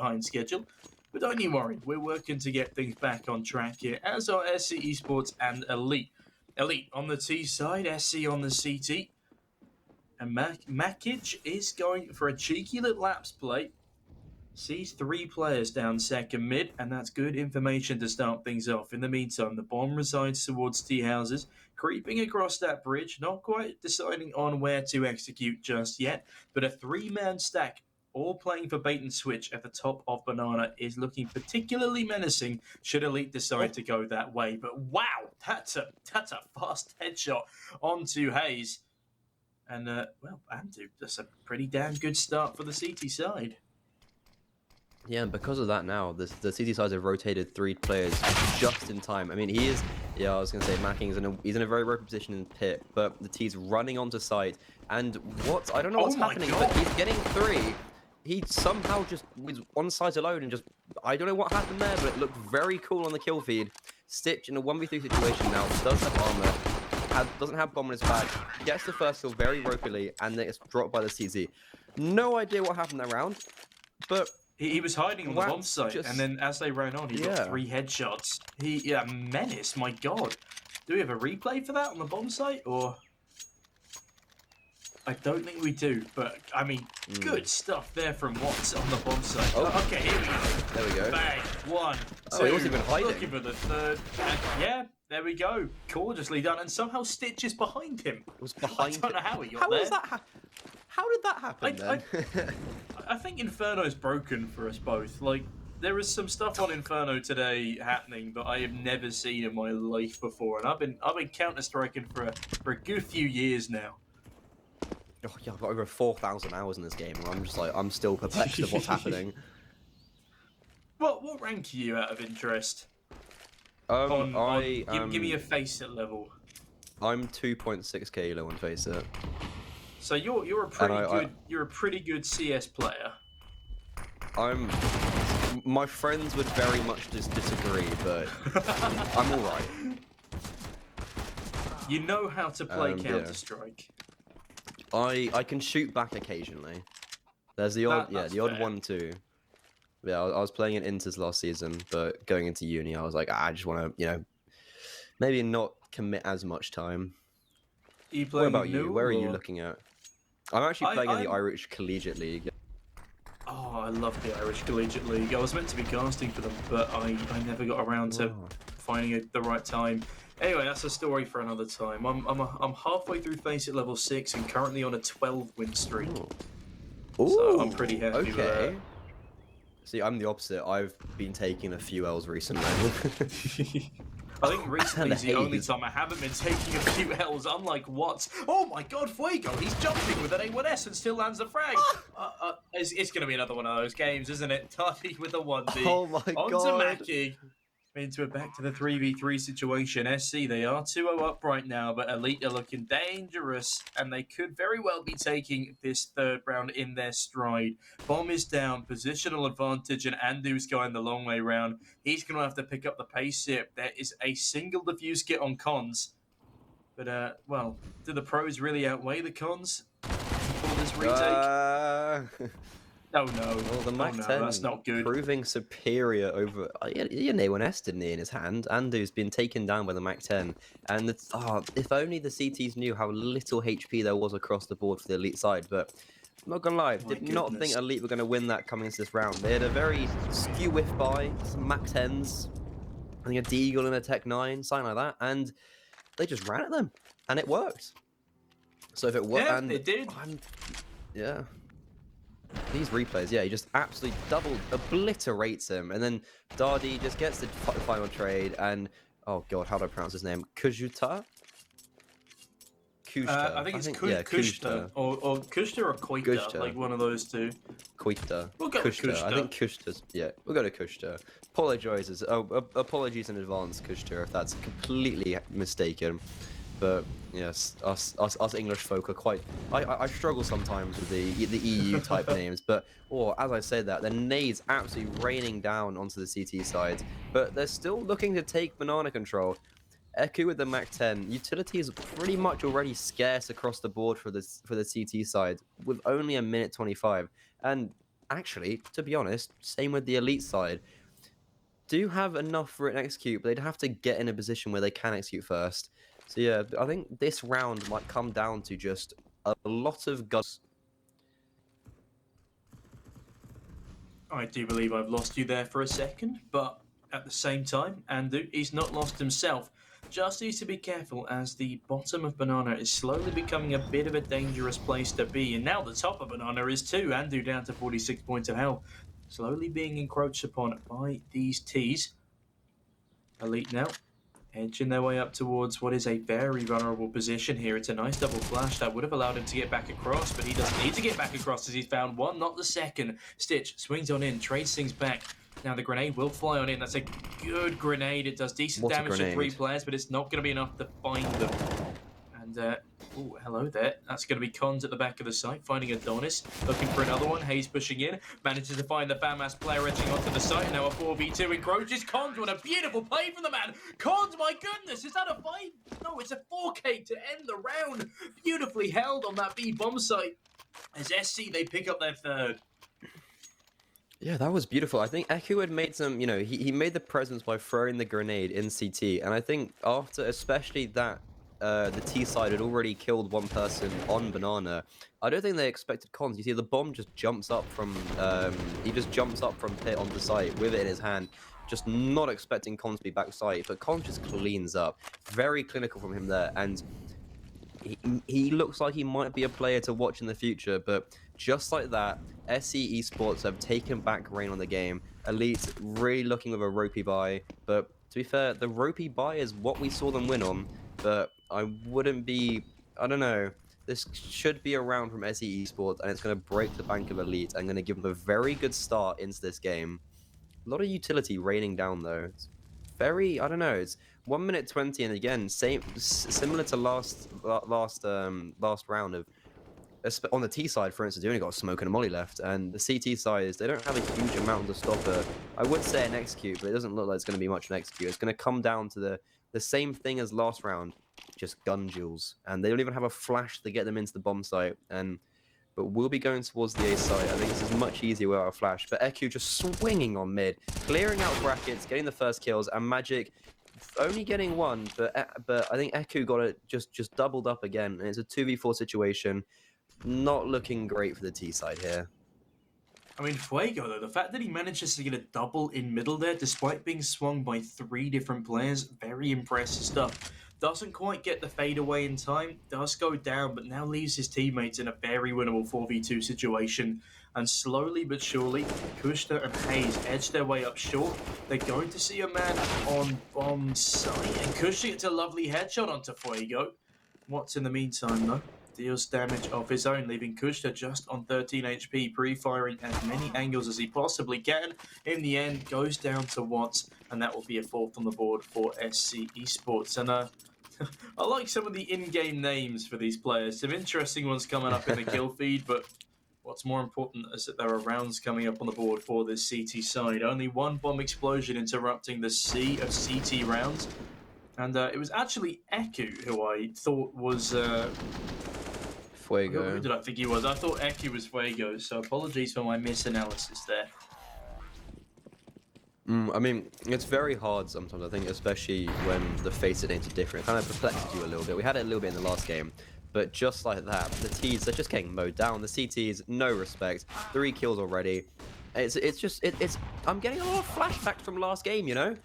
behind schedule. But don't you worry, we're working to get things back on track here, as are SCE Sports and Elite. Elite on the T side, SC on the CT. And Makic is going for a cheeky little laps play. Sees 3 players down second mid, and that's good information to start things off. In the meantime, the bomb resides towards T houses, creeping across that bridge, not quite deciding on where to execute just yet, but a 3-man stack, all playing for bait and switch at the top of Banana, is looking particularly menacing should Elite decide to go that way. But wow, that's a fast headshot onto Hayes. And, Andu, that's a pretty damn good start for the CT side. Yeah, and because of that now, the CT sides have rotated 3 players just in time. I mean, he is, I was going to say, Macking he's in a very broken position in pit, but the T's running onto site. And I don't know what's happening, but he's getting 3. He somehow just was on site alone and just, I don't know what happened there, but it looked very cool on the kill feed. Stitch in a 1v3 situation now, does have armor, doesn't have bomb in his back, gets the first kill very ropily, and then it's dropped by the CZ. No idea what happened that round, but he was hiding on the bomb site, and then as they ran on, he got 3 headshots. Menace, my god. Do we have a replay for that on the bomb site, or? I don't think we do, but, I mean, good stuff there from Watts on the bomb site. Oh. Okay, here we go. There we go. Bang, 1, 2, he wasn't even hiding. Looking for the 3rd, and yeah, there we go. Gorgeously done, and somehow Stitch is behind him. It was behind him. I don't know how he got there. How did that happen then? I think Inferno's broken for us both. Like, there is some stuff on Inferno today happening that I have never seen in my life before, and I've been Counter-Striking for a good few years now. Oh, yeah, I've got over 4,000 hours in this game, and I'm just like, I'm still perplexed of what's happening. What rank are you out of interest? Give me a Faceit level. I'm 2.6k low on Faceit. So you're a pretty good CS player. My friends would very much disagree, but I'm all right. You know how to play Counter-Strike. I can shoot back occasionally. There's the odd, the odd one too. Yeah, I was playing in Inters last season, but going into uni, I was like, I just want to, maybe not commit as much time. What about you? Where are you looking at? I'm actually playing in the Irish Collegiate League. Oh, I love the Irish Collegiate League. I was meant to be casting for them, but I never got around to finding the right time. Anyway, that's a story for another time. I'm halfway through Faceit level 6 and currently on a 12-win streak. Ooh, so I'm pretty happy with that. See, I'm the opposite. I've been taking a few L's recently. I think recently is the only time I haven't been taking a few L's, unlike Watts. Oh my god, Fuego! He's jumping with an A1S and still lands a frag! It's going to be another one of those games, isn't it? Tardy with a 1D. Oh my god. On to Mackie. Into it back to the 3v3 situation. SC, they are 2-0 up right now, but Elite are looking dangerous, and they could very well be taking this 3rd round in their stride. Bomb is down, positional advantage, and Andu's going the long way round. He's going to have to pick up the pace here. There is a single defuse kit on cons, but, well, do the pros really outweigh the cons for this retake? Oh no! Well, the Mac 10 that's not good. Proving superior over. He had an A1S, didn't he, in his hand? Andu's been taken down by the Mac 10, and if only the CTs knew how little HP there was across the board for the Elite side. But I'm not gonna lie, did not think Elite were gonna win that coming into this round. They had a very skew whiff by some Mac 10s, I think a Deagle and a Tech 9, something like that, and they just ran at them, and it worked. So if it worked, yeah, it did. Yeah. These replays, he just absolutely obliterates him, and then Dardy just gets the final trade, and oh god, how do I pronounce his name? Kujuta? I think it's Kushta, or Kushta or Koita, like one of those two. Koita. We'll go with Kushta. I think Kushta's, we'll go to Kushta. Apologies in advance, Kushta, if that's completely mistaken. But yes, us English folk are quite. I struggle sometimes with the EU type names, but as I say that, the nades absolutely raining down onto the CT side, but they're still looking to take banana control. Eku with the Mac 10, utility is pretty much already scarce across the board for the CT side, with only a minute 25, and actually, to be honest, same with the elite side. Do have enough for it to execute, but they'd have to get in a position where they can execute first. So yeah, I think this round might come down to just a lot of guns. I do believe I've lost you there for a second, but at the same time, Andu, he's not lost himself. Just needs to be careful as the bottom of Banana is slowly becoming a bit of a dangerous place to be. And now the top of Banana is too. Andu down to 46 points of health. Slowly being encroached upon by these Ts. Elite now edging their way up towards what is a very vulnerable position here. It's a nice double flash that would have allowed him to get back across, but he doesn't need to get back across as he's found one, not the second. Stitch swings on in, trades things back. Now the grenade will fly on in. That's a good grenade. It does decent damage to 3 players, but it's not going to be enough to find them. And, oh, hello there. That's going to be Cons at the back of the site, finding Adonis. Looking for another one. Hayes pushing in. Manages to find the FAMAS player edging onto the site. Now a 4v2 encroaches. Cons, what a beautiful play from the man. Cons, my goodness, is that a 5? No, it's a 4K to end the round. Beautifully held on that B bomb site. As SC, they pick up their third. Yeah, that was beautiful. I think Eku had made some, you know, he made the presence by throwing the grenade in CT. And I think after, especially that, the T side had already killed one person on Banana. I don't think they expected Cons. You see, the bomb just jumps up from, he just jumps up from pit onto site with it in his hand. Just not expecting Cons to be back site, but Cons just cleans up. Very clinical from him there. And he looks like he might be a player to watch in the future, but just like that, CEE Sports have taken back reign on the game. Elite really looking with a ropey buy, but to be fair, the ropey buy is what we saw them win on, but I wouldn't be, I don't know, this should be a round from CEE Sports, and it's going to break the bank of Elite and going to give them a very good start into this game. A lot of utility raining down though. It's very, I don't know, it's 1 minute 20, and again, similar to last round of, on the T side, for instance, they only got a smoke and a molly left, and the CT side is they don't have a huge amount to stop her. I would say an execute, but it doesn't look like it's going to be much of an execute. It's going to come down to the same thing as last round, just gun duels, and they don't even have a flash to get them into the bomb site. But we'll be going towards the A site. I think this is much easier without a flash. But Eku just swinging on mid, clearing out brackets, getting the first kills, and Magic only getting one. But I think Eku got it just doubled up again, and it's a 2v4 situation. Not looking great for the T side here. I mean, Fuego, though, the fact that he manages to get a double in middle there, despite being swung by 3 different players, very impressive stuff. Doesn't quite get the fade away in time, does go down, but now leaves his teammates in a very winnable 4v2 situation. And slowly but surely, Kushta and Hayes edge their way up short. They're going to see a man on bomb site, and Kushta gets a lovely headshot onto Fuego. What's in the meantime, though? Deals damage of his own, leaving Kushta just on 13 HP, pre-firing as many angles as he possibly can. In the end, goes down to Watts, and that will be a 4th on the board for CEE Sports. And I like some of the in-game names for these players. Some interesting ones coming up in the kill feed, but what's more important is that there are rounds coming up on the board for this CT side. Only one bomb explosion interrupting the sea of CT rounds. And it was actually Eku who I thought was... Fuego. Who did I think he was? I thought Eku was Fuego, so apologies for my misanalysis there. I mean, it's very hard sometimes, I think, especially when the faces names are different. It kind of perplexes you a little bit. We had it a little bit in the last game, but just like that, the Ts, they're just getting mowed down. The CTs, no respect. 3 kills already. It's I'm getting a lot of flashbacks from last game, you know?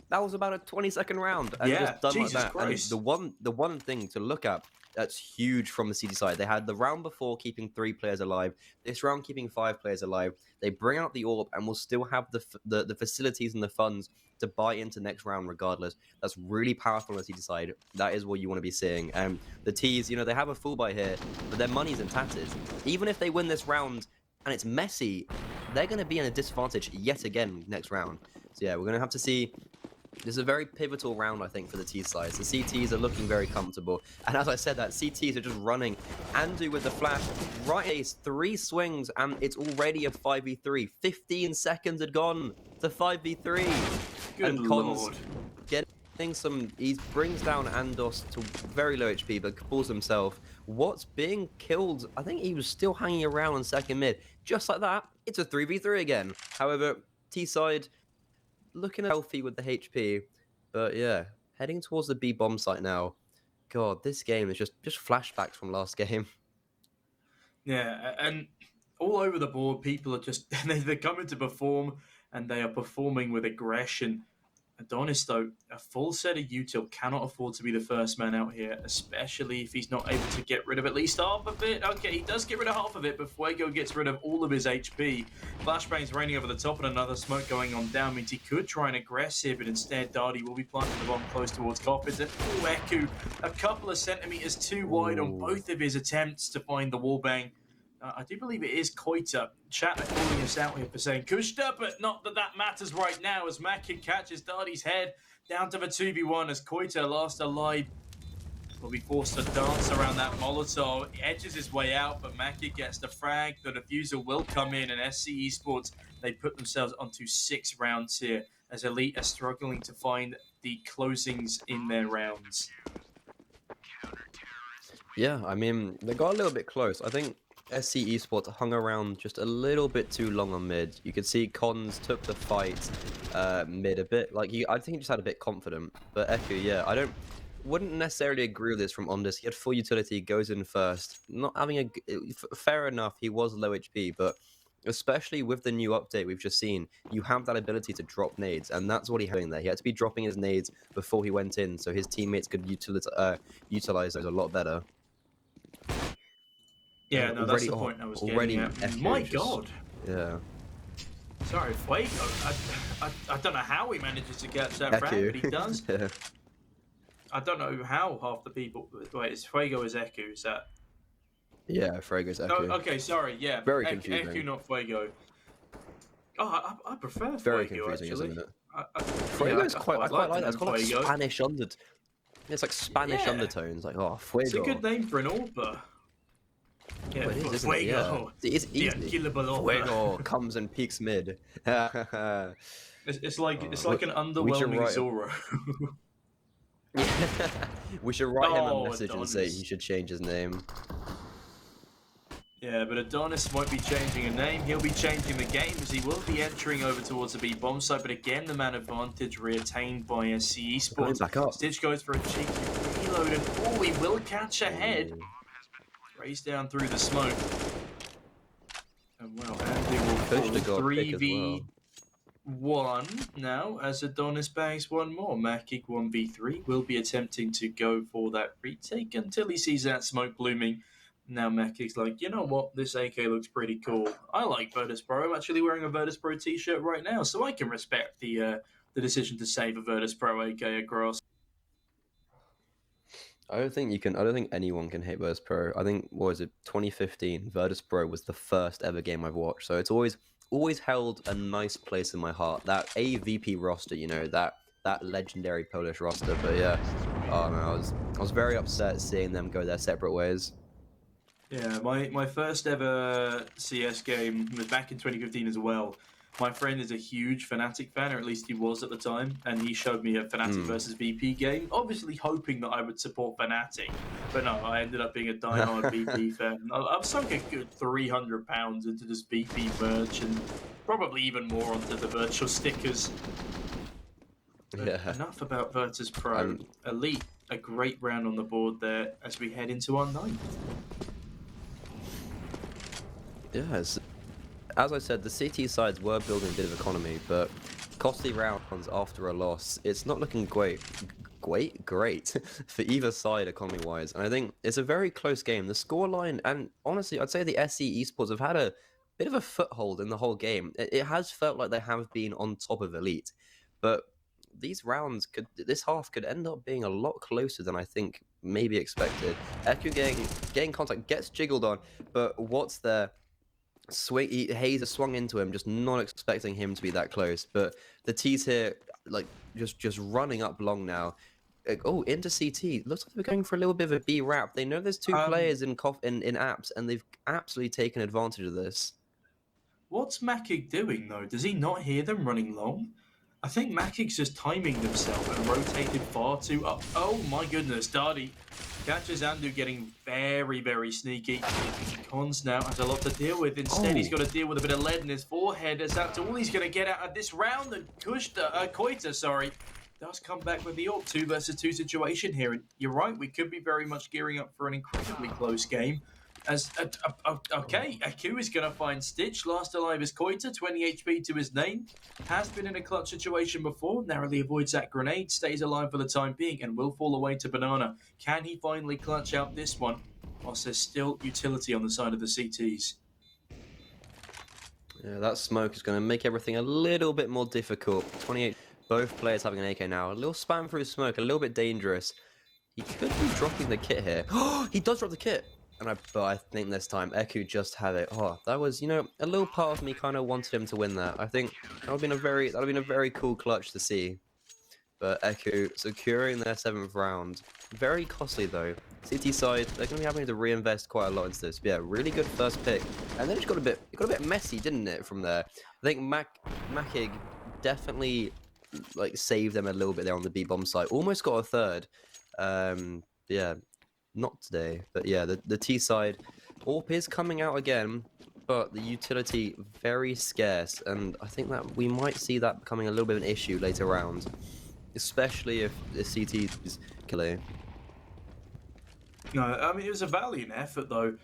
That was about a 20-second round, and just done Jesus like that. Christ. And the one thing to look at that's huge from the CT side. They had the round before keeping 3 players alive. This round keeping 5 players alive. They bring out the orb and will still have the facilities and the funds to buy into next round regardless. That's really powerful on the CT side. That is what you want to be seeing. The Ts, you know, they have a full buy here, but their money's in tatters. Even if they win this round and it's messy, they're going to be in a disadvantage yet again next round. So yeah, we're going to have to see. This is a very pivotal round, I think, for the T sides. The CTs are looking very comfortable. And as I said, that CTs are just running. Andu with the flash. Right ace, 3 swings, and it's already a 5v3. 15 seconds had gone to 5v3. Good and lord. He brings down Andos to very low HP, but pulls himself. What's being killed? I think he was still hanging around on second mid. Just like that, it's a 3v3 again. However, T side looking healthy with the HP, but yeah, heading towards the B bomb site now. God, this game is just flashbacks from last game. Yeah, and all over the board, people are just they're coming to perform, and they are performing with aggression. Adonis, though, a full set of util cannot afford to be the first man out here, especially if he's not able to get rid of at least half of it. Okay, he does get rid of half of it, but Fuego gets rid of all of his HP. Flashbang's raining over the top, and another smoke going on down means he could try and aggressive, but instead Darty will be planting the bomb close towards Coffins. And Eku, a couple of centimeters too wide on both of his attempts to find the wallbang. I do believe it is Koita. Chat are calling us out here for saying Kushta, but not that that matters right now as Makin catches Darty's head down to the 2v1 as Koita, last alive, will be forced to dance around that Molotov. He edges his way out, but Makin gets the frag. The diffuser will come in, and CEE Sports, they put themselves onto 6 rounds here as Elite are struggling to find the closings in their rounds. Yeah, I mean, they got a little bit close. I think CEE Sports hung around just a little bit too long on mid. You could see Cons took the fight mid a bit. I think he just had a bit confident. But Eku, yeah, wouldn't necessarily agree with this from Ondus. He had full utility, goes in first. Not having fair enough, he was low HP, but especially with the new update we've just seen, you have that ability to drop nades, and that's what he had doing there. He had to be dropping his nades before he went in, so his teammates could utilize those a lot better. Yeah, no, that's the point I was getting at. My God. Yeah. Sorry, Fuego. I don't know how he manages to catch that frag, but he does. Yeah. I don't know how half the people... Wait, it's Fuego is Eku, is that... Yeah, Fuego's Eku. Oh, okay, sorry, yeah. Very confusing. Eku, not Fuego. Oh, I prefer Very Fuego, confusing, actually. isn't it? Fuego's I quite like that. It's got like Spanish It's like Spanish undertones. Like, oh, Fuego. It's a good name for an AWPer. Yeah, well, it is, Fuego. It? Yeah. It's easy. Fuego comes and peaks mid. It's like an underwhelming Zoro. We should write him a message Adonis. And say he should change his name. Yeah, but Adonis won't be changing a name. He'll be changing the game as he will be entering over towards the B bomb site. But again, the man advantage retained by CEE Sports. Stitch goes for a cheeky reload, and he will catch a head. Race down through the smoke. And well, Andy will fall 3v1 now as Adonis bags one more. Makic 1v3 will be attempting to go for that retake until he sees that smoke blooming. Now Makic's like, you know what, this AK looks pretty cool. I like Virtus Pro. I'm actually wearing a Virtus Pro t-shirt right now, so I can respect the decision to save a Virtus Pro AK across. I don't think anyone can hate Virtus Pro. I think, 2015, Virtus Pro was the first ever game I've watched. So it's always held a nice place in my heart. That AVP roster, that legendary Polish roster. But yeah, I was very upset seeing them go their separate ways. Yeah, my first ever CS game was back in 2015 as well. My friend is a huge Fnatic fan, or at least he was at the time, and he showed me a Fnatic versus VP game, obviously hoping that I would support Fnatic. But no, I ended up being a diehard VP fan. I've sunk a good £300 into this VP merch, and probably even more onto the virtual stickers. But enough about Virtus Pro. Elite, a great round on the board there as we head into our ninth. Yes. As I said, the CT sides were building a bit of economy, but costly rounds after a loss, it's not looking great for either side economy-wise. And I think it's a very close game. The scoreline, and honestly, I'd say the CEE Sports have had a bit of a foothold in the whole game. It has felt like they have been on top of Elite, but this half could end up being a lot closer than I think maybe expected. Eku getting contact, gets jiggled on, but what's there? Hayes swung into him, just not expecting him to be that close. But the T's here, just running up long now. Into CT. Looks like we're going for a little bit of a B wrap. They know there's two players in apps, and they've absolutely taken advantage of this. What's Makic doing though? Does he not hear them running long? I think Makic's just timing themselves and rotated far too up. Oh my goodness, Darty catches Andu getting very, very sneaky. Cons now has a lot to deal with. Instead, he's got to deal with a bit of lead in his forehead. As that's all he's going to get out of this round. And Koita, sorry, does come back with the 2 versus 2 situation here. And you're right, we could be very much gearing up for an incredibly close game. As okay, Aku is going to find Stitch. Last alive is Koita, 20 HP to his name. Has been in a clutch situation before. Narrowly avoids that grenade, stays alive for the time being, and will fall away to Banana. Can he finally clutch out this one? Whilst there's still utility on the side of the CTs. Yeah, that smoke is going to make everything a little bit more difficult. 28. Both players having an AK now. A little spam through smoke, a little bit dangerous. He could be dropping the kit here. Oh, he does drop the kit. But I think this time Eku just had it. Oh, that was, you know, a little part of me kind of wanted him to win that. I think that would have been a very cool clutch to see. But Eku securing their 7th round. Very costly though. CT side, they're going to be having to reinvest quite a lot into this. But yeah, really good first pick. And then it got a bit messy, didn't it, from there? I think Makig definitely like saved them a little bit there on the B bomb side. Almost got a 3rd. Yeah. Not today, but yeah, the T side, AWP is coming out again, but the utility very scarce, and I think that we might see that becoming a little bit of an issue later round, especially if the CT is killing. No, I mean, it was a valiant effort though.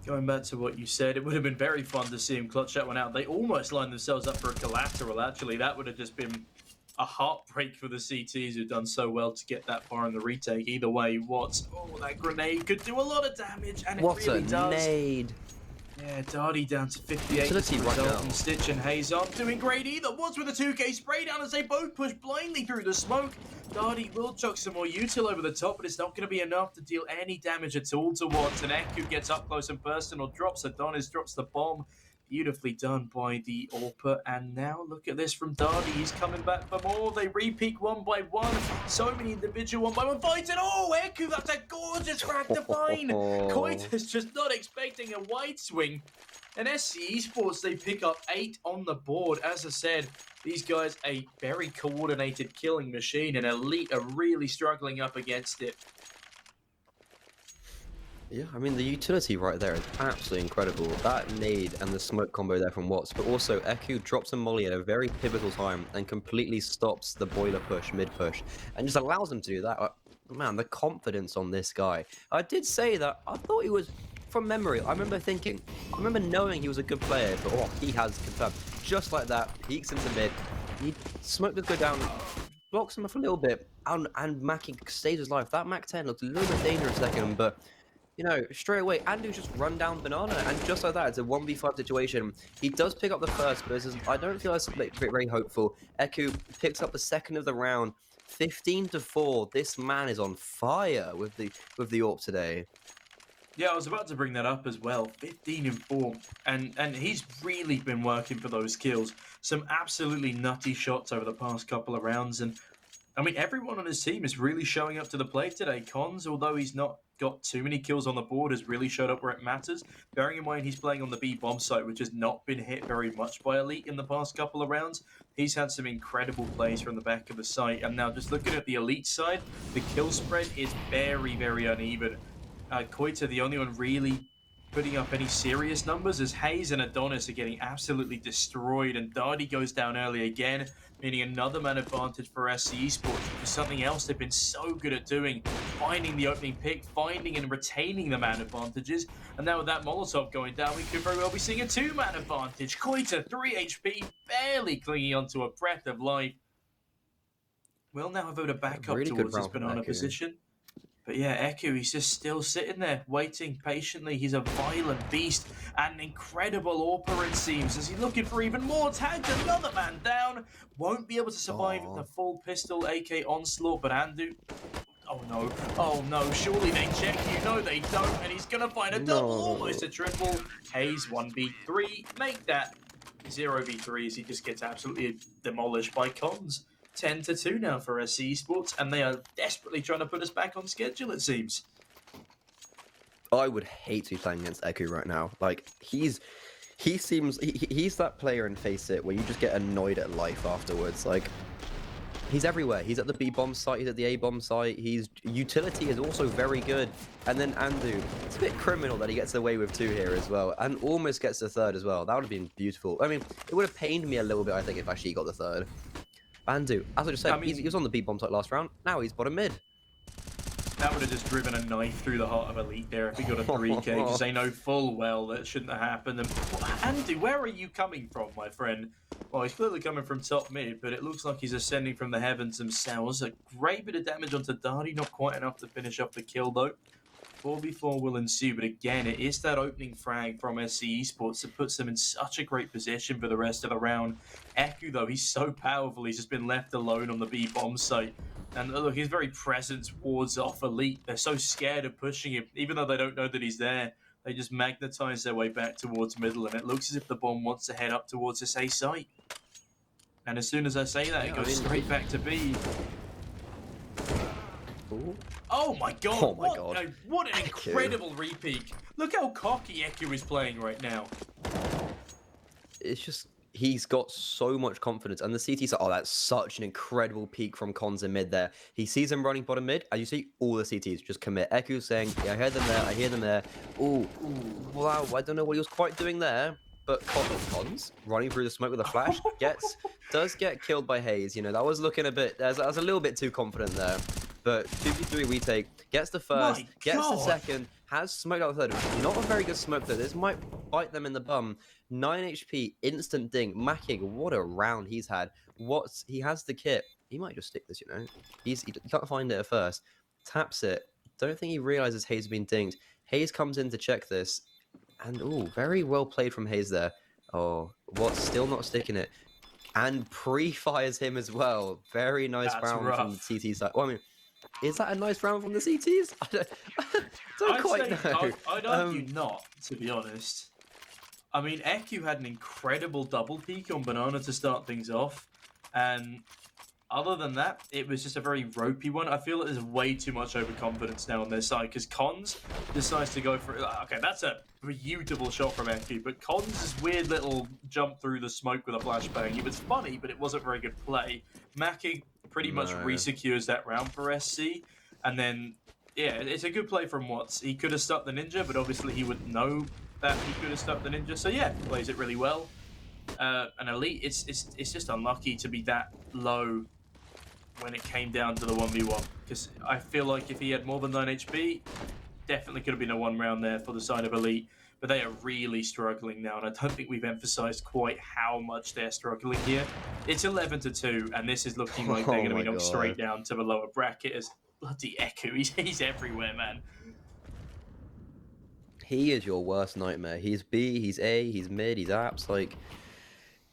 Going back to what you said, it would have been very fun to see him clutch that one out. They almost lined themselves up for a collateral, actually. That would have just been a heartbreak for the CTs who've done so well to get that far in the retake. Either way, that grenade could do a lot of damage, and it really does. What a nade! Yeah, Darty down to 58. Utility right now. And Stitch and Hayes aren't doing great either. What's with the 2K spray down as they both push blindly through the smoke? Darty will chuck some more util over the top, but it's not going to be enough to deal any damage at all to Watts. And Eku gets up close and personal, drops Adonis, drops the bomb. Beautifully done by the AWPer, and now look at this from Darty. He's coming back for more. They re-peak 1 by 1. So many individual 1 by 1 fights, and oh, Eku, that's a gorgeous frag to find. Koita's just not expecting a wide swing. And CEE Sports, they pick up 8 on the board. As I said, these guys a very coordinated killing machine, and Elite are really struggling up against it. Yeah, I mean, the utility right there is absolutely incredible. That nade and the smoke combo there from Watts, but also Eku drops a molly at a very pivotal time and completely stops the boiler push, mid-push, and just allows them to do that. Man, the confidence on this guy. I did say that I thought he was, from memory, I remember knowing he was a good player, but oh, he has confirmed. Just like that, peeks into mid, he smoke does go down, blocks him off a little bit, and Mackie stays his life. That Mac 10 looked a little bit dangerous second, but you know, straight away, Andu's just run down Banana, and just like that, it's a 1v5 situation. He does pick up the first, but I don't feel that's very hopeful. Eku picks up the 2nd of the round, 15-4. This man is on fire with the AWP today. Yeah, I was about to bring that up as well. 15-4, and he's really been working for those kills. Some absolutely nutty shots over the past couple of rounds, and I mean, everyone on his team is really showing up to the plate today. Cons, although he's not got too many kills on the board, has really showed up where it matters. Bearing in mind he's playing on the B bomb site, which has not been hit very much by Elite in the past couple of rounds. He's had some incredible plays from the back of the site. And now just looking at the Elite side, the kill spread is very, very uneven. Koita, the only one really putting up any serious numbers, as Hayes and Adonis are getting absolutely destroyed, and Darty goes down early again, meaning another man advantage for CEE Sports, which is something else they've been so good at doing, finding the opening pick, finding and retaining the man advantages. And now with that Molotov going down, we could very well be seeing a 2-man advantage. Koita, 3 HP, barely clinging onto a breath of life. We'll now have a back up towards this banana position. But yeah, Eku, he's just still sitting there, waiting patiently. He's a violent beast and an incredible AWPer, it seems, as he's looking for even more. Tagged another man down. Won't be able to survive the full pistol AK onslaught, but Andu... Oh no, surely they check. You know they don't, and he's going to find a double, almost a triple. Hayes, 1v3. Make that 0v3 as he just gets absolutely demolished by Cons. 10-2 now for CEE Sports, and they are desperately trying to put us back on schedule, it seems. I would hate to be playing against Eku right now. Like, he's he's that player in Face It where you just get annoyed at life afterwards. Like, he's everywhere. He's at the B bomb site. He's at the A bomb site. His utility is also very good. And then Andu, it's a bit criminal that he gets away with 2 here as well, and almost gets the 3rd as well. That would have been beautiful. I mean, it would have pained me a little bit, I think, if actually he got the 3rd. Andu, as I just said, he was on the B bomb site last round. Now he's bottom mid. That would have just driven a knife through the heart of Elite there if he got a 3k, because they know full well that shouldn't have happened. And Andy, where are you coming from, my friend? Well, he's clearly coming from top mid, but it looks like he's ascending from the heavens themselves. A great bit of damage onto Darty, not quite enough to finish off the kill, though. 4v4 will ensue, but again, it is that opening frag from CEE Sports that puts them in such a great position for the rest of the round. Eku, though, he's so powerful, he's just been left alone on the B-bomb site. And look, his very presence wards off Elite. They're so scared of pushing him, even though they don't know that he's there. They just magnetize their way back towards middle, and it looks as if the bomb wants to head up towards this A site. And as soon as I say that, it goes straight back to B. Ooh. Oh my god! Oh my god! What an incredible repeat! Look how cocky Eku is playing right now. It's just, he's got so much confidence, and the CT side, oh, that's such an incredible peak from Cons in mid there. He sees him running bottom mid, as you see, all the CTs just commit. Eku saying, yeah, I heard them there, I hear them there. Ooh, wow, I don't know what he was quite doing there, but Cons running through the smoke with a flash does get killed by Hayes. You know, that was looking a bit, I was a little bit too confident there. But 2v3 retake, gets the first, gets the second, has smoked out the third. Not a very good smoke though. This might bite them in the bum. 9 HP, instant ding. Macking, what a round he's had. He has the kit. He might just stick this, you know. He can't find it at first. Taps it. Don't think he realizes Hayes has been dinged. Hayes comes in to check this. And, ooh, very well played from Hayes there. Oh, what's still not sticking it. And pre-fires him as well. Very nice round from the CT side. Well, I mean, is that a nice round from the CTs? I don't quite know. I'd argue not, to be honest. I mean, Eku had an incredible double peak on Banana to start things off. And other than that, it was just a very ropey one. I feel like there's way too much overconfidence now on their side, because Cons decides to go for it. Okay, that's a beautiful shot from Eku, but Cons' weird little jump through the smoke with a flashbang. It was funny, but it wasn't very good play. Mackie pretty much re-secures that round for SC, and then, yeah, it's a good play from Watts. He could have stuck the ninja, but obviously he would know that he could have stuck the ninja, so yeah, plays it really well. And Elite, it's just unlucky to be that low when it came down to the 1v1, because I feel like if he had more than 9 HP, definitely could have been a 1 round there for the side of Elite, but they are really struggling now, and I don't think we've emphasized quite how much they're struggling here. It's 11-2, and this is looking like they're going to be knocked straight down to the lower bracket as bloody Eku. He's everywhere, man. He is your worst nightmare. He's B, he's A, he's mid, he's apps, like...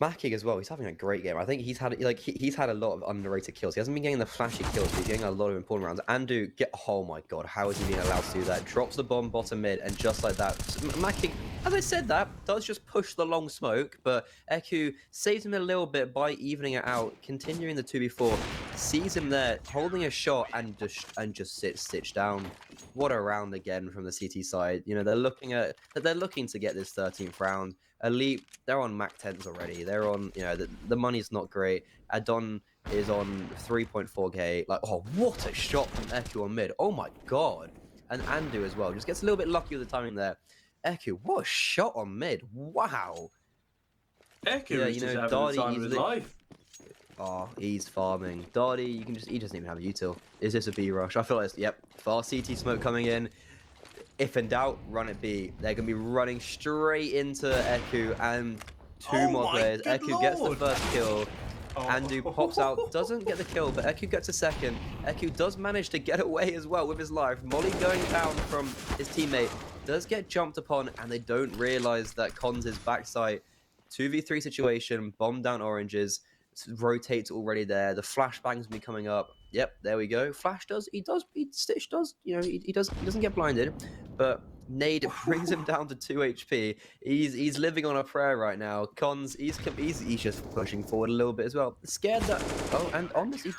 Macking as well, he's having a great game. I think he's had he's had a lot of underrated kills. He hasn't been getting the flashy kills, but he's getting a lot of important rounds. Andu, oh my god, how is he being allowed to do that? Drops the bomb bottom mid, and just like that, Macking, as I said that, does just push the long smoke, but Eku saves him a little bit by evening it out, continuing the 2v4, sees him there, holding a shot, and just sits down. What a round again from the CT side. You know, they're looking to get this 13th round. Elite, they're on Mac 10s already. They're on, you know, the money's not great. Adon is on 3.4k. Like, oh, what a shot from Eku on mid. Oh my god. And Andu as well. Just gets a little bit lucky with the timing there. Eku, what a shot on mid. Wow. Eku is just having the time of his life. Oh, he's farming. Darty, he doesn't even have a util. Is this a B rush? I feel like yep, fast CT smoke coming in. If in doubt, run it B. They're going to be running straight into Eku and two more players. Eku gets the first kill. Andu pops out, doesn't get the kill, but Eku gets a second. Eku does manage to get away as well with his life. Molly going down from his teammate does get jumped upon, and they don't realize that Cons is backside. 2v3 situation, bomb down oranges. Rotates already there. The flashbangs will be coming up. Yep, there we go. Flash Stitch does, you know, he doesn't get blinded, but Nade brings him down to 2 HP. He's living on a prayer right now. Cons, he's just pushing forward a little bit as well. Scared that, oh, and on this, he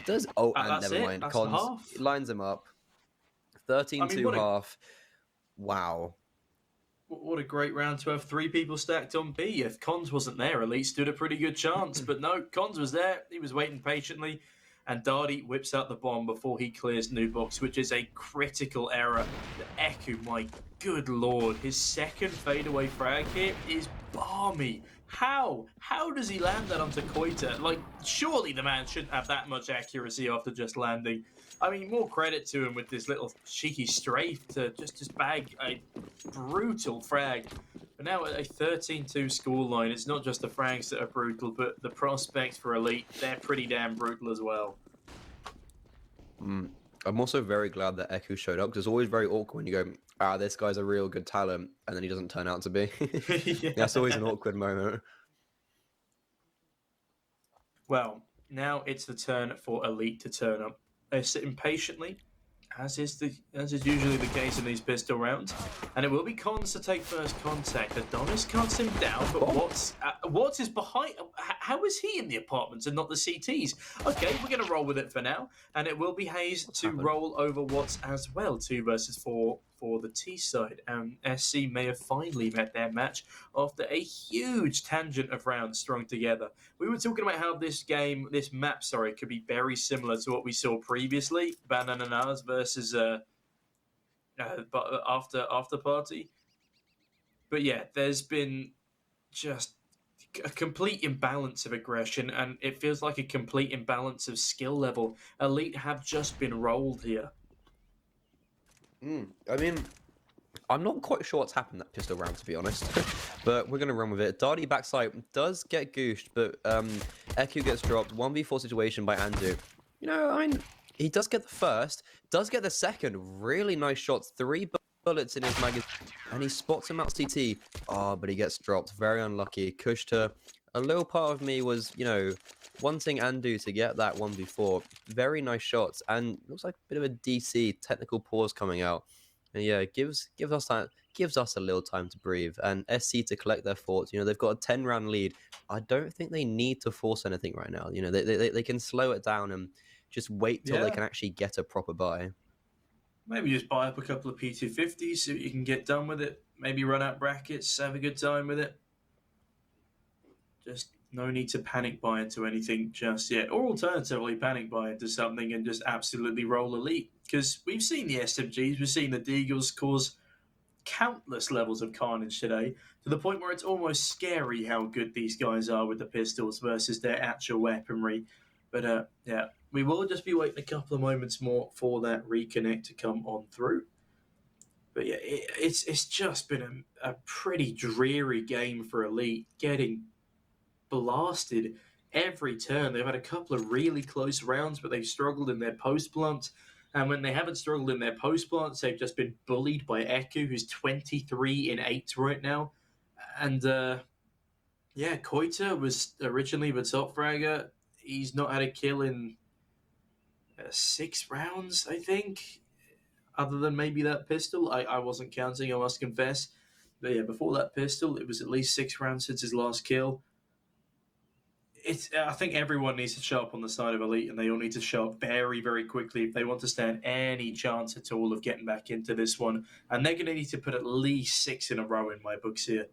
does, oh, and never mind. Cons lines him up. 13-2 half. Wow. What a great round to have 3 people stacked on B. If Cons wasn't there, Elite stood a pretty good chance. But no, Cons was there. He was waiting patiently. And Darty whips out the bomb before he clears New Box, which is a critical error. The Eku, my good lord, his second fadeaway frag here is balmy. How? How does he land that onto Koita? Like, surely the man shouldn't have that much accuracy after just landing. I mean, more credit to him with this little cheeky strafe to just bag a brutal frag. But now at a 13-2 scoreline, it's not just the frags that are brutal, but the prospects for Elite, they're pretty damn brutal as well. I'm also very glad that Eku showed up, because it's always very awkward when you go, this guy's a real good talent, and then he doesn't turn out to be. Yeah. That's always an awkward moment. Well, now it's the turn for Elite to turn up. They're sitting patiently, as is usually the case in these pistol rounds, and it will be Cons to take first contact. Adonis cuts him down, but Watts is behind. How is he in the apartments and not the CTs? Okay, we're going to roll with it for now, and it will be Hayes to roll over Watts as well. 2 versus 4 for the T side, and SC may have finally met their match after a huge tangent of rounds strung together. We were talking about how this map, could be very similar to what we saw previously, Bananas versus after party. But yeah, there's been just a complete imbalance of aggression, and it feels like a complete imbalance of skill level. Elite have just been rolled here. I mean, I'm not quite sure what's happened that pistol round, to be honest. But we're going to run with it. Darty backside does get gooshed, but Eku gets dropped. 1v4 situation by Andu. You know, I mean, he does get the first, does get the second. Really nice shots. 3 bullets in his magazine, and he spots him out CT. Oh, but he gets dropped. Very unlucky. Kushta. A little part of me was, you know, wanting Andu to get that 1v4. Very nice shots, and looks like a bit of a DC technical pause coming out. And yeah, gives us a little time to breathe, and SC to collect their thoughts. You know, they've got a 10-round lead. I don't think they need to force anything right now. You know, they can slow it down and just wait till they can actually get a proper buy. Maybe just buy up a couple of P250s so you can get done with it. Maybe run out brackets, have a good time with it. Just no need to panic buy into anything just yet. Or alternatively, panic buy into something and just absolutely roll Elite. Because we've seen the SMGs, we've seen the Deagles cause countless levels of carnage today, to the point where it's almost scary how good these guys are with the pistols versus their actual weaponry. But yeah, we will just be waiting a couple of moments more for that reconnect to come on through. But yeah, it's just been a pretty dreary game for Elite, getting blasted every turn. They've had a couple of really close rounds, but they've struggled in their post plant. And when they haven't struggled in their post plants, they've just been bullied by Eku, who's 23-8 right now. And yeah, Koita was originally the top fragger. He's not had a kill in 6 rounds, I think, other than maybe that pistol. I wasn't counting, I must confess. But yeah, before that pistol, it was at least 6 rounds since his last kill. I think everyone needs to show up on the side of Elite, and they all need to show up very, very quickly if they want to stand any chance at all of getting back into this one. And they're going to need to put at least 6 in a row in my books here.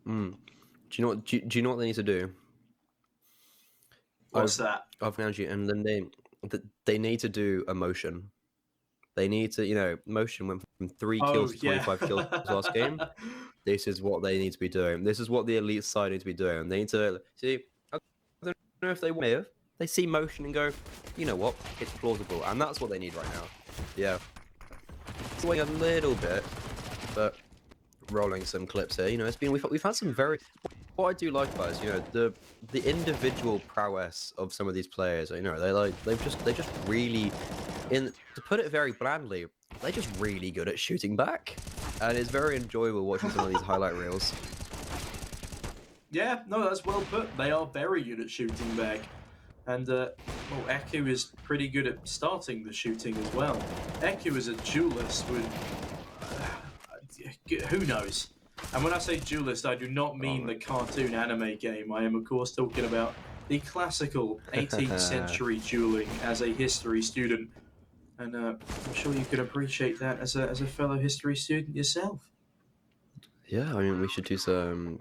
Do you know what they need to do? What's that? I've found you, and then they need to do a motion. They need to, you know, motion went from 3 kills to 25 kills last game. This is what they need to be doing. This is what the Elite side need to be doing. They need to see. I don't know if they see motion and go, you know what, it's plausible, and that's what they need right now. Yeah, it's going a little bit, but rolling some clips here. You know, we've had some very. What I do like about it is, you know, the individual prowess of some of these players. You know, they just really, to put it very blandly, they're just really good at shooting back. And it's very enjoyable watching some of these highlight reels. Yeah, no, that's well put. They are very good at shooting back. And, Eku is pretty good at starting the shooting as well. Eku is a duelist with... who knows? And when I say duelist, I do not mean the cartoon anime game. I am, of course, talking about the classical 18th century dueling as a history student. And I'm sure you could appreciate that as a fellow history student yourself. Yeah, I mean, we should do some.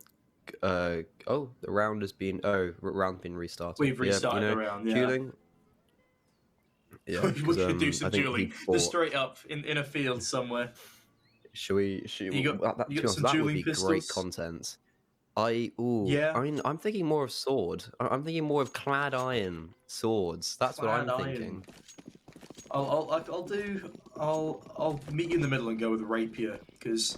Oh, the round has been. Oh, round been restarted. We've Yeah, restarted the round, yeah. dueling. Yeah, We because should do I some think dueling, he just fought. straight up in a field somewhere. Should we? Should You got well, that, you to be got honest, some that would dueling be great pistols? content. Yeah, I mean, I'm thinking more of sword. I'm thinking more of clad iron swords. That's what clad I'm iron. thinking. I'll meet you in the middle and go with rapier because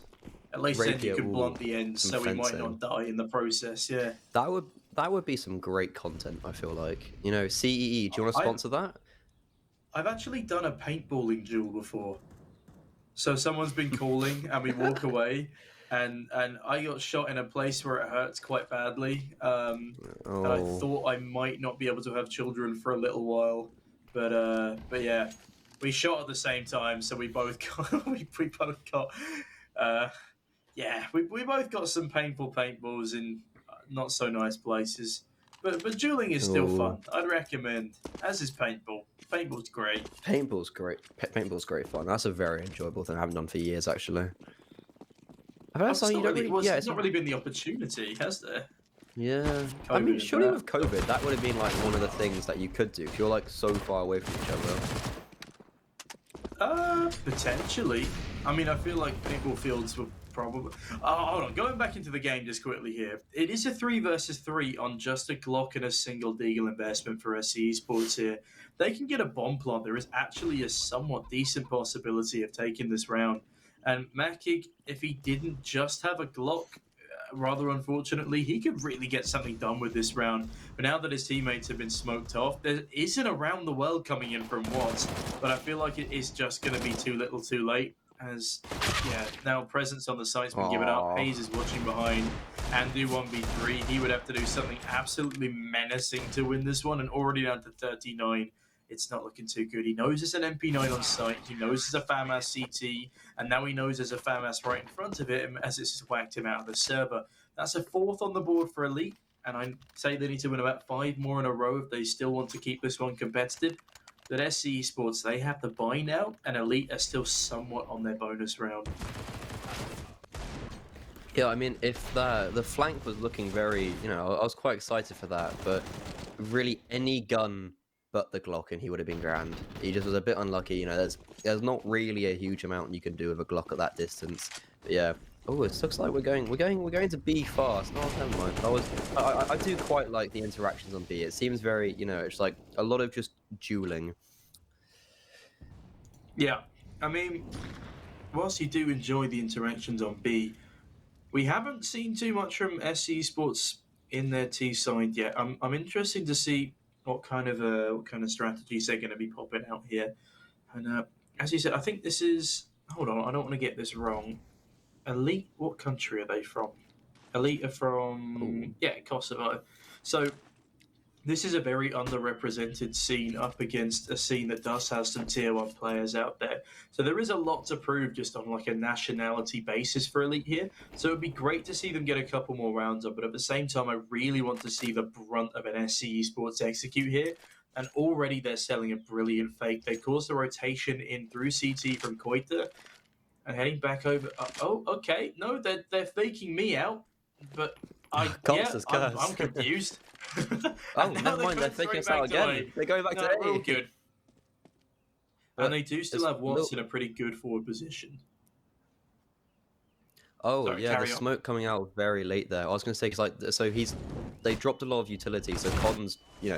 at least then you Rapier, can blunt the ends, some so we might fencing. not die in the process. Yeah, That would that would be some great content. I feel like CEE. Do you want to I sponsor that? I've actually done a paintballing duel before. So someone's been calling, and we walk away, and I got shot in a place where it hurts quite badly. And I Oh, thought I might not be able to have children for a little while, but yeah, we shot at the same time, so we both got we both got uh, yeah, we both got some painful paintballs in not so nice places. But dueling is still oh. fun. I'd recommend, as is paintball. Paintball's great. Paintball's great. Paintball's great fun. That's a very enjoyable thing I haven't done for years, actually. I've heard Well, it's something you not don't really. really. Well, Yeah, it's not really been the opportunity, has there? yeah. I mean, COVID and surely that. with COVID, that would have been like one of the things that you could do if you're like so far away from each other. Potentially. I mean, I feel like paintball fields were probably. Oh, hold on. Going back into the game just quickly here. It is a 3 versus 3 on just a Glock and a single Deagle investment for SCE Sports here. They can get a bomb plant. There is actually a somewhat decent possibility of taking this round. And Makic, if he didn't just have a Glock, rather unfortunately, he could really get something done with this round. But now that his teammates have been smoked off, there isn't around the world coming in from Watts, but I feel like it is just going to be too little too late. As, yeah, now presence on the site's been given up. Aww. Hayes is watching behind and do 1v3. He would have to do something absolutely menacing to win this one, and already down to 39. It's not looking too good. He knows it's an MP9 on site. He knows it's a FAMAS CT, and now he knows there's a FAMAS right in front of him as it's just whacked him out of the server. That's a fourth on the board for Elite, and I say they need to win about 5 more in a row if they still want to keep this one competitive. But SCE Sports, they have the buy now, and Elite are still somewhat on their bonus round. Yeah, I mean, if the flank was looking very, I was quite excited for that, but really any gun but the Glock and he would have been grand. He just was a bit unlucky, there's not really a huge amount you can do with a Glock at that distance. But yeah. Oh, it looks like we're going to B fast. Oh, never mind. I do quite like the interactions on B. It seems very, it's like a lot of just dueling. Yeah, I mean, whilst you do enjoy the interactions on B, we haven't seen too much from SCE Sports in their T side yet. I'm interested to see what kind of strategies they're going to be popping out here. And as you said, I think this is. Hold on, I don't want to get this wrong. Elite, what country are they from? Elite are Oh. from Kosovo. So this is a very underrepresented scene up against a scene that does have some tier 1 players out there. So there is a lot to prove just on like a nationality basis for Elite here. So it would be great to see them get a couple more rounds up, but at the same time, I really want to see the brunt of an SCE Sports execute here. And already they're selling a brilliant fake. They caused a rotation in through CT from Koita and heading back over. Okay. No, they're faking me out, but I'm Curse. confused. Oh, never mind. They're faking us out again. They're going back to we're all A. good. But And they do still have Watts in a pretty good forward position. Oh, Sorry, yeah, the carry on. smoke coming out very late there. I was going to say, they dropped a lot of utility, so Cons, he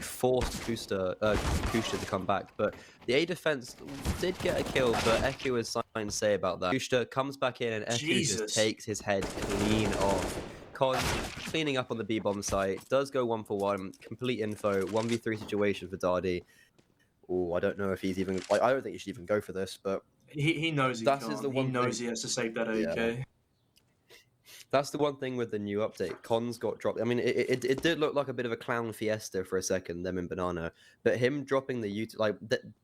forced Kushta to come back, but the A defense did get a kill, but Eku has something to say about that. Kushta comes back in and Eku just takes his head clean off. Cons cleaning up on the B-bomb site, does go 1-for-1, complete info, 1v3 situation for Dardy. Oh, I don't know if he's even, I don't think he should even go for this, but He knows he that can't. is the He one knows thing. he has to save that AK. Yeah. That's the one thing with the new update. Cons got dropped. I mean, it did look like a bit of a clown fiesta for a second, them in Banana. But him dropping the util,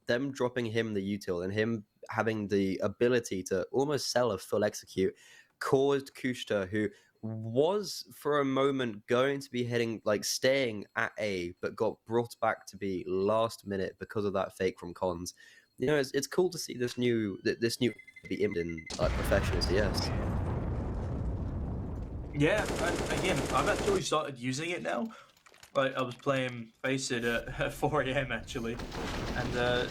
them dropping him the util and him having the ability to almost sell a full execute caused Kushta, who was for a moment going to be heading, like staying at A, but got brought back to B last minute because of that fake from Cons. You know, it's cool to see this new be in like professional CS. Yeah, and again, I've actually started using it now. Like I was playing Faceit at 4 a.m. actually, and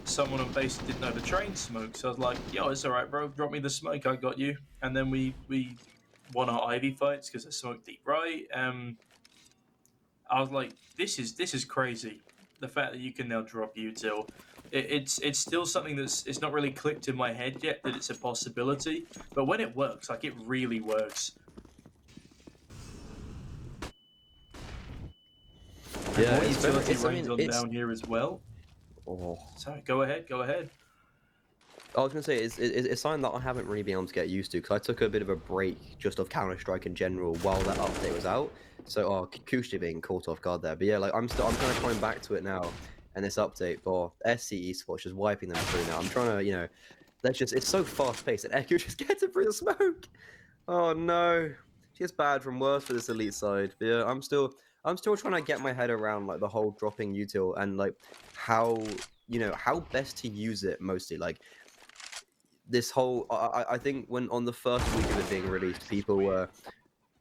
someone on Faceit didn't know the train smoke, so I was like, "Yo, it's all right, bro. Drop me the smoke. I got you." And then we won our Ivy fights because I smoked deep right. I was like, "This is crazy." The fact that you can now drop util, it's still something it's not really clicked in my head yet that it's a possibility. But when it works, like it really works. And Yeah, more it's very. utility It's I rains mean, on it's. down here as well. Oh. So go ahead, go ahead. I was gonna say it's something that I haven't really been able to get used to because I took a bit of a break just of Counter Strike in general while that update was out. So, Kushti being caught off guard there, but yeah, like I'm kind of coming back to it now, and this update, but SCE Sports just wiping them through now. I'm trying to, it's so fast paced, and Echo just gets it through the smoke. Oh no, she gets bad from worse for this elite side. But yeah, I'm still trying to get my head around like the whole dropping util and like how how best to use it mostly like this whole I think when on the first week of it being released, people were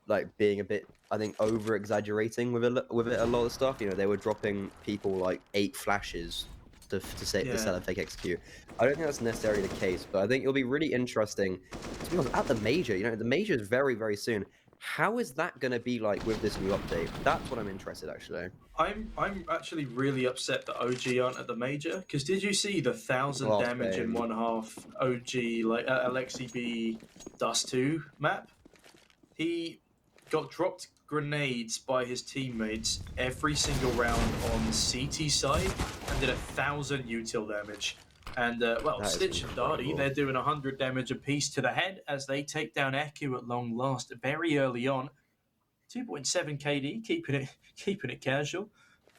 like being a bit I think over exaggerating with it a lot of stuff. You know, they were dropping people like 8 flashes to Yeah. sell a fake execute. I don't think that's necessarily the case, but I think it'll be really interesting. To be honest, at the major, the major is very very soon. How is that going to be like with this new update? That's what I'm interested actually. I'm actually really upset that OG aren't at the major because did you see the 1,000 Oh, damage in same. 1/2 OG like Alexi B Dust 2 map? He got dropped grenades by his teammates every single round on CT side and did 1,000 util damage. And well, That is Stitch and Darty, incredible. they're doing 100 damage apiece to the head as they take down Eku at long last very early on. 2.7 KD, keeping it casual,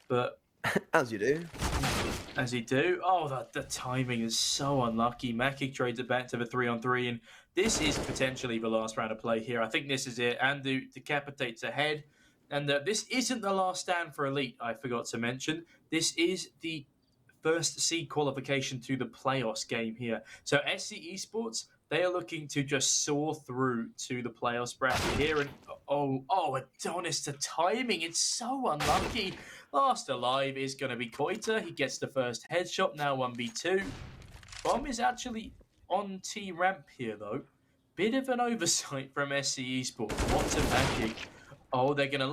but As you do. as he do, oh, the timing is so unlucky. Makic trades it back to the 3-on-3, and this is potentially the last round of play here. I think this is it. Andu decapitates ahead, and this isn't the last stand for Elite. I forgot to mention this is the first seed qualification to the playoffs game here. So SC Esports, they are looking to just soar through to the playoffs bracket here. And Adonis, the timing, it's so unlucky. Last alive is going to be Koita. He gets the first headshot, now 1v2. Bomb is actually on T ramp here, though. Bit of an oversight from SC Esports. What's a magic? Oh, they're going to